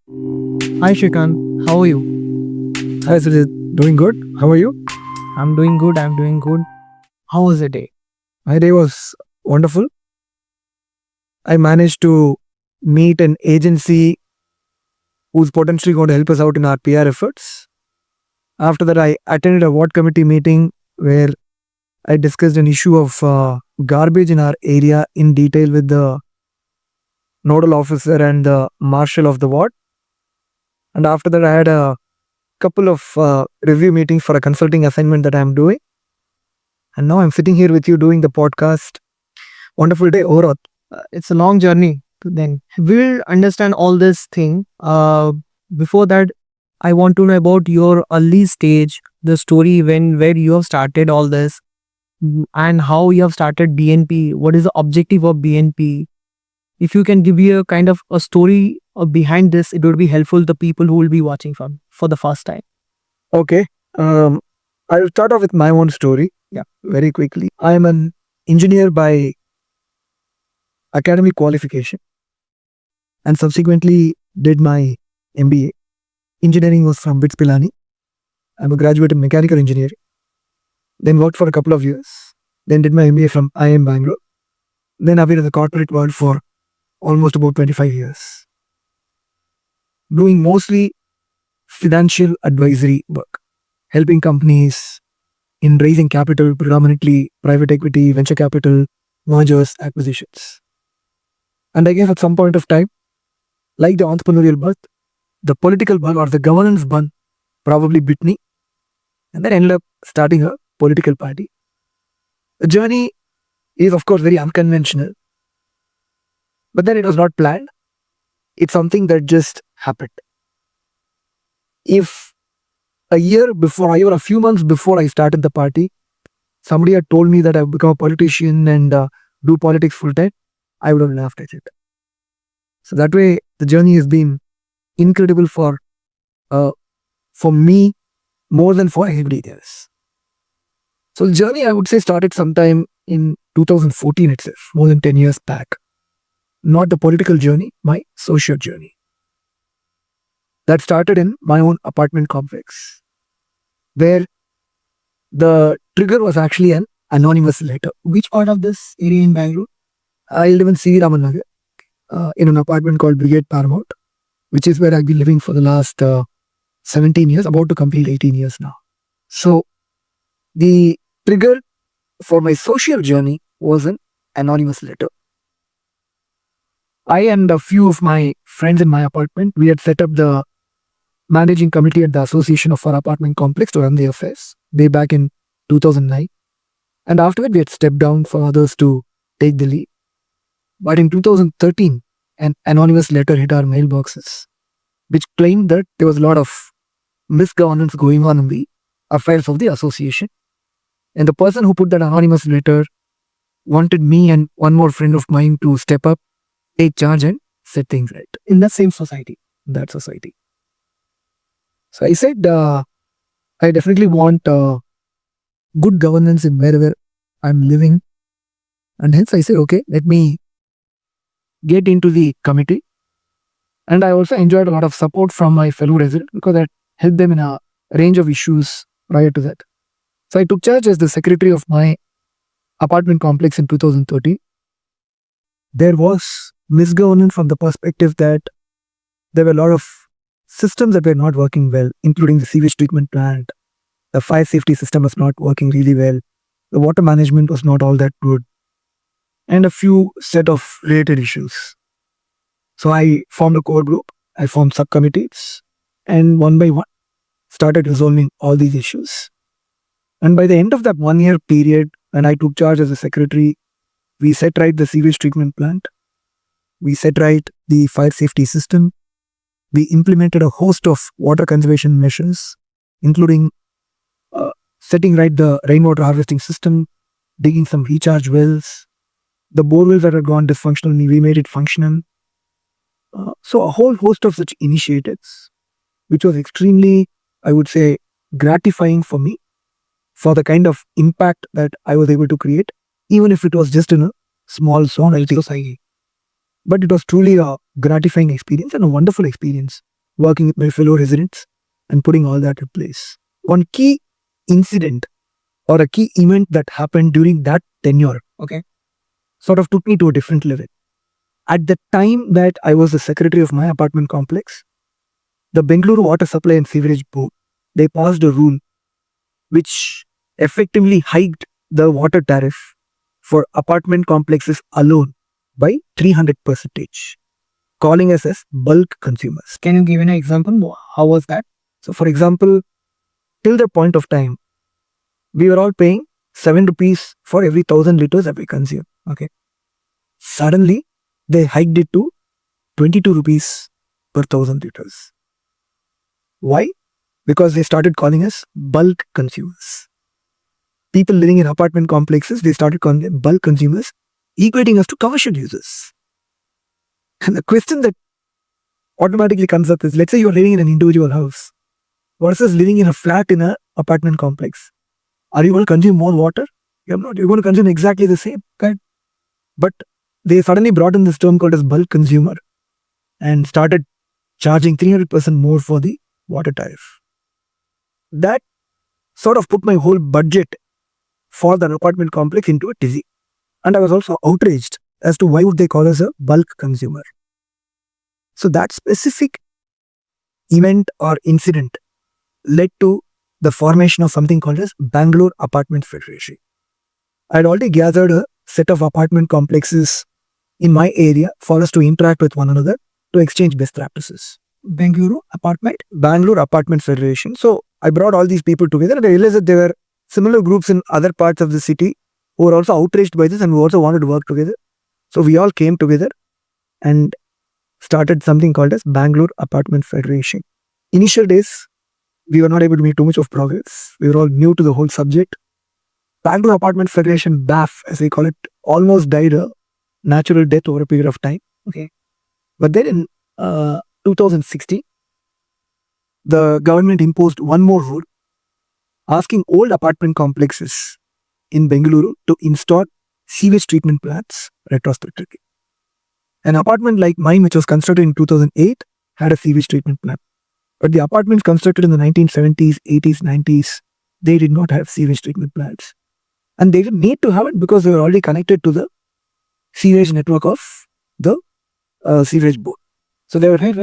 Hi Shrikant, how are you? Hi, Sujit. Doing good. How are you? I'm doing good. I'm doing good. How was the day? My day was wonderful. I managed to meet an agency who's potentially going to help us out in our PR efforts. After that, I attended a ward committee meeting where I discussed an issue of garbage in our area in detail with the nodal officer and the marshal of the ward. And after that, I had a couple of review meetings for a consulting assignment that I'm doing. And now I'm sitting here with you doing the podcast. Wonderful day overall. It's a long journey. Then we'll understand all this thing. Before that, I want to know about your early stage, the story where you have started all this, and how you have started BNP. What is the objective of BNP? If you can give me a kind of a story behind this, it would be helpful to people who will be watching from for the first time. Okay. Um, I'll start off with my own story. Yeah. Very quickly. I am an engineer by academic qualification and subsequently did my MBA. Engineering was from BITS Pilani. I'm a graduate in mechanical engineering. Then worked for a couple of years. Then did my MBA from IIM Bangalore. Then I've been in the corporate world for almost about 25 years. Doing mostly financial advisory work, helping companies in raising capital, predominantly private equity, venture capital, mergers, acquisitions. And I guess at some point of time, like the entrepreneurial bug, the political bug or the governance bug probably bit me, and then ended up starting a political party. The journey is, of course, very unconventional, but then it was not planned. It's something that just happened. If a year before, or a few months before I started the party, somebody had told me that I've become a politician and do politics full time, I would have laughed at it. So that way, the journey has been incredible for me more than for anybody else. So the journey, I would say, started sometime in 2014 itself, more than 10 years back. Not the political journey, my social journey. That started in my own apartment complex, where the trigger was actually an anonymous letter. Which part of this area in Bangalore? I live in C. Raman in an apartment called Brigade Paramount, which is where I've been living for the last 17 years, about to complete 18 years now. So the trigger for my social journey was an anonymous letter. I and a few of my friends in my apartment, we had set up the managing committee at the association of our apartment complex to run the affairs way back in 2009. And afterward, we had stepped down for others to take the lead. But in 2013, an anonymous letter hit our mailboxes, which claimed that there was a lot of misgovernance going on in the affairs of the association. And the person who put that anonymous letter wanted me and one more friend of mine to step up, take charge, and set things right In the same society. that society. So I said, I definitely want good governance in wherever I'm living. And hence I said, okay, let me get into the committee. And I also enjoyed a lot of support from my fellow residents because I helped them in a range of issues prior to that. So I took charge as the secretary of my apartment complex in 2013. There was misgovernance from the perspective that there were a lot of systems that were not working well, including the sewage treatment plant. The fire safety system was not working really well. The water management was not all that good. And a few set of related issues. So I formed a core group, I formed subcommittees, and one by one started resolving all these issues. And by the end of that 1 year period, when I took charge as a secretary, we set right the sewage treatment plant. We set right the fire safety system. We implemented a host of water conservation measures, including setting right the rainwater harvesting system, digging some recharge wells. The borewells that had gone dysfunctional, we made it functional. So a whole host of such initiatives, which was extremely, I would say, gratifying for me for the kind of impact that I was able to create, even if it was just in a small society. But it was truly a gratifying experience and a wonderful experience working with my fellow residents, and putting all that in place. One key incident or a key event that happened during that tenure, okay, sort of took me to a different level. At the time that I was the secretary of my apartment complex, the Bengaluru Water Supply and Sewerage Board, they passed a rule which effectively hiked the water tariff for apartment complexes alone by 300%, calling us as bulk consumers. Can you give an example? How was that? So, for example, till the point of time, we were all paying 7 rupees for every 1,000 liters that we consume. Okay. Suddenly, they hiked it to 22 rupees per 1,000 liters. Why? Because they started calling us bulk consumers. People living in apartment complexes, they started calling them bulk consumers, equating us to commercial users. And the question that automatically comes up is, let's say you're living in an individual house versus living in a flat in an apartment complex. Are you going to consume more water? You're not. You're going to consume exactly the same, right? But they suddenly brought in this term called as bulk consumer and started charging 300% more for the water tariff. That sort of put my whole budget for the apartment complex into a tizzy. And I was also outraged as to why would they call us a bulk consumer. So that specific event or incident led to the formation of something called as Bangalore Apartment Federation. I had already gathered a set of apartment complexes in my area for us to interact with one another to exchange best practices. Bangalore Apartment Federation. So I brought all these people together and I realized that there were similar groups in other parts of the city who were also outraged by this and who also wanted to work together. So we all came together and started something called as Bangalore Apartment Federation. Initial days, we were not able to make too much of progress. We were all new to the whole subject. Bangalore Apartment Federation, BAF, as we call it, almost died a natural death over a period of time. Okay. But then in 2016, the government imposed one more rule asking old apartment complexes in Bengaluru to install sewage treatment plants retrospectively. An apartment like mine, which was constructed in 2008, had a sewage treatment plant. But the apartments constructed in the 1970s, 80s, 90s, they did not have sewage treatment plants. And they didn't need to have it because they were already connected to the sewage network of the sewage board. So they were right.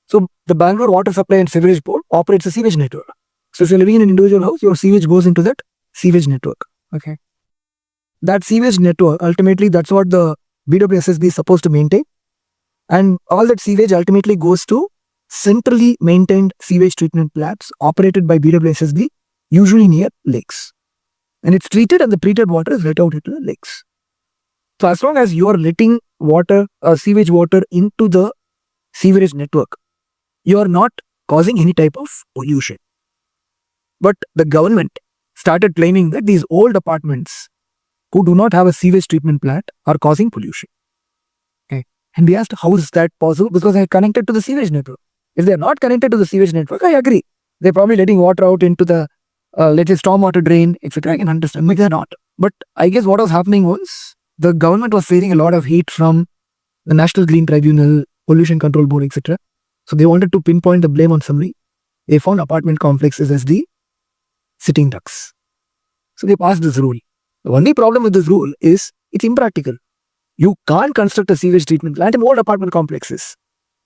So the Bangalore Water Supply and Sewerage Board operates a sewage network. So if you're living in an individual house, your sewage goes into that sewage network. Okay. That sewage network, ultimately, that's what the BWSSB is supposed to maintain. And all that sewage ultimately goes to centrally maintained sewage treatment plants operated by BWSSB, usually near lakes. And it's treated and the treated water is let out into the lakes. So as long as you are letting water, sewage water into the sewerage network, you are not causing any type of pollution. But the government started claiming that these old apartments who do not have a sewage treatment plant are causing pollution. Okay. And we asked, how is that possible? Because they are connected to the sewage network. If they are not connected to the sewage network, I agree. They're probably letting water out into the, let's say, stormwater drain, etc. I can understand. But they're not. But I guess what was happening was the government was facing a lot of heat from the National Green Tribunal, Pollution Control Board, etc. So they wanted to pinpoint the blame on somebody. They found apartment complexes as the sitting ducks. So they passed this rule. The only problem with this rule is it's impractical. You can't construct a sewage treatment plant in old apartment complexes.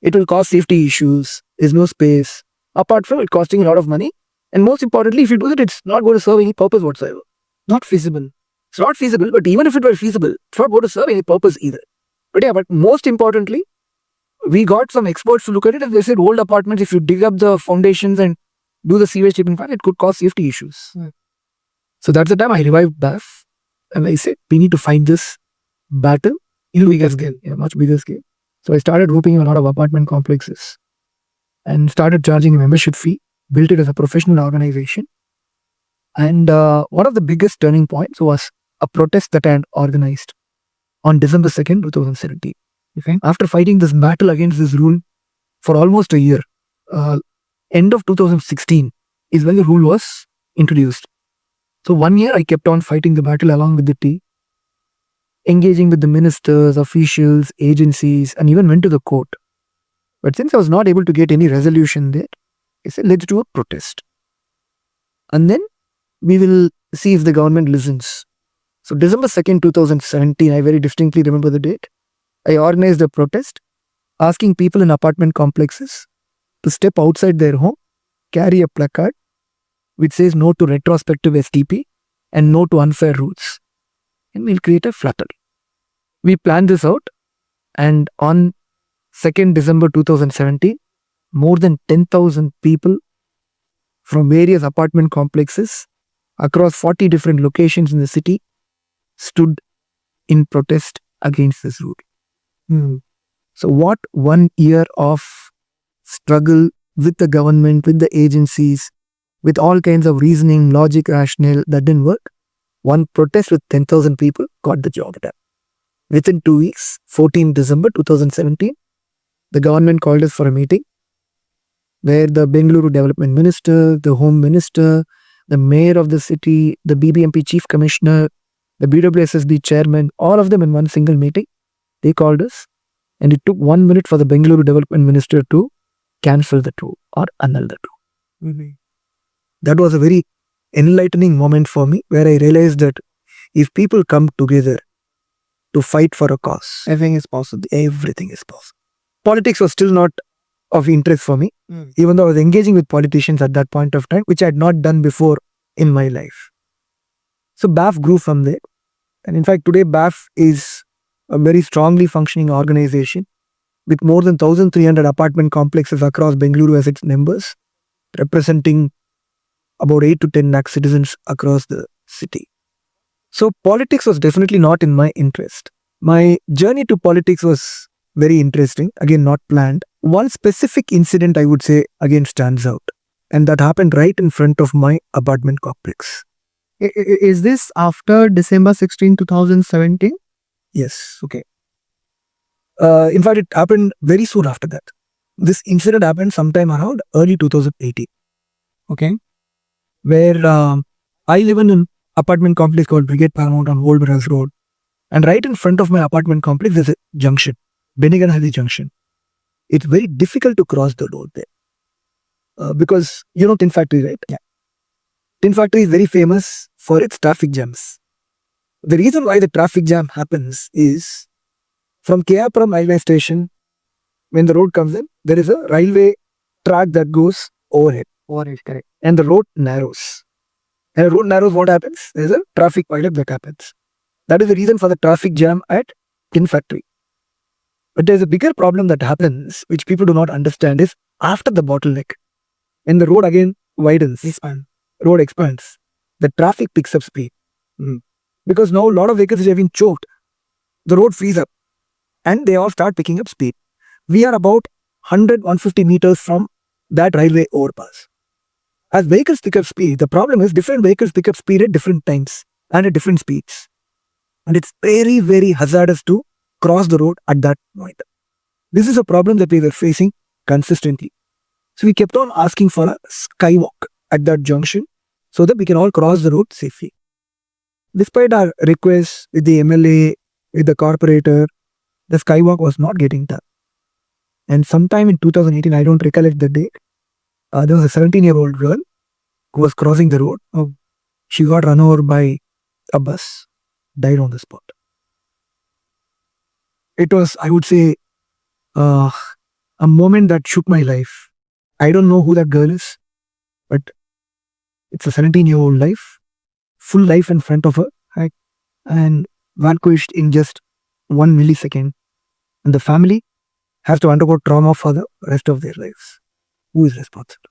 It will cause safety issues. There's no space. Apart from it costing a lot of money. And most importantly, if you do it, it's not going to serve any purpose whatsoever. Not feasible. It's not feasible, but even if it were feasible, it's not going to serve any purpose either. But yeah, but most importantly, we got some experts to look at it and they said old apartments, if you dig up the foundations and do the sewage treatment plant, it could cause safety issues. So that's the time I revived BAF and I said, we need to find this battle in a bigger scale, much bigger scale. So I started roping in a lot of apartment complexes and started charging a membership fee, built it as a professional organization. And one of the biggest turning points was a protest that I had organized on December 2nd, 2017. Okay. After fighting this battle against this rule for almost a year, end of 2016 is when the rule was introduced. So 1 year I kept on fighting the battle along with the team, engaging with the ministers, officials, agencies, and even went to the court. But since I was not able to get any resolution there, I said, let's do a protest. And then we will see if the government listens. So December 2nd, 2017, I very distinctly remember the date. I organized a protest asking people in apartment complexes to step outside their home, carry a placard which says no to retrospective STP and no to unfair rules. And we'll create a fraternity. We planned this out, and on 2nd December 2017, more than 10,000 people from various apartment complexes across 40 different locations in the city stood in protest against this rule. So what 1 year of struggle with the government, with the agencies, with all kinds of reasoning, logic, rationale, that didn't work. One protest with 10,000 people got the job done. Within 2 weeks, 14 December 2017, the government called us for a meeting where the Bengaluru Development Minister, the Home Minister, the Mayor of the city, the BBMP Chief Commissioner, the BWSSB Chairman, all of them in one single meeting, they called us, and it took 1 minute for the Bengaluru Development Minister to cancel the tour or annul the tour. That was a very enlightening moment for me, where I realized that if people come together to fight for a cause, everything is possible. Everything is possible. Politics was still not of interest for me, even though I was engaging with politicians at that point of time, which I had not done before in my life. So BAF grew from there. And in fact, today BAF is a very strongly functioning organization with more than 1,300 apartment complexes across Bengaluru as its members, representing about 8 to 10 lakh citizens across the city. So politics was definitely not in my interest. My journey to politics was very interesting, again not planned. One specific incident, I would say, again stands out, and that happened right in front of my apartment complex. Is this after December 16, 2017? Yes, okay. In fact, it happened very soon after that. This incident happened sometime around early 2018. Okay. Where I live in an apartment complex called Brigade Paramount on Old Brass Road. And right in front of my apartment complex, there's a junction, Beneganhadi Junction. It's very difficult to cross the road there. Because you know Tin Factory, right? Yeah. Tin Factory is very famous for its traffic jams. The reason why the traffic jam happens is from Keyapuram railway station, when the road comes in, there is a railway track that goes overhead. Overhead, correct. And the road narrows. And the road narrows, what happens? There is a traffic pileup that happens. That is the reason for the traffic jam at Tin Factory. But there's a bigger problem that happens, which people do not understand, is after the bottleneck. When the road again widens, road expands, the traffic picks up speed. Because now a lot of vehicles have been choked. The road frees up and they all start picking up speed. We are about 100-150 meters from that railway overpass. As vehicles pick up speed, the problem is different vehicles pick up speed at different times and at different speeds. And it's very, very hazardous to cross the road at that point. This is a problem that we were facing consistently. So we kept on asking for a skywalk at that junction so that we can all cross the road safely. Despite our requests with the MLA, with the corporator, the skywalk was not getting done. And sometime in 2018, I don't recollect the date, there was a 17-year-old girl who was crossing the road. She got run over by a bus, died on the spot. It was, I would say, a moment that shook my life. I don't know who that girl is, but it's a 17-year-old life, full life in front of her, right? And vanquished in just 1 millisecond. And the family has to undergo trauma for the rest of their lives. Who is responsible?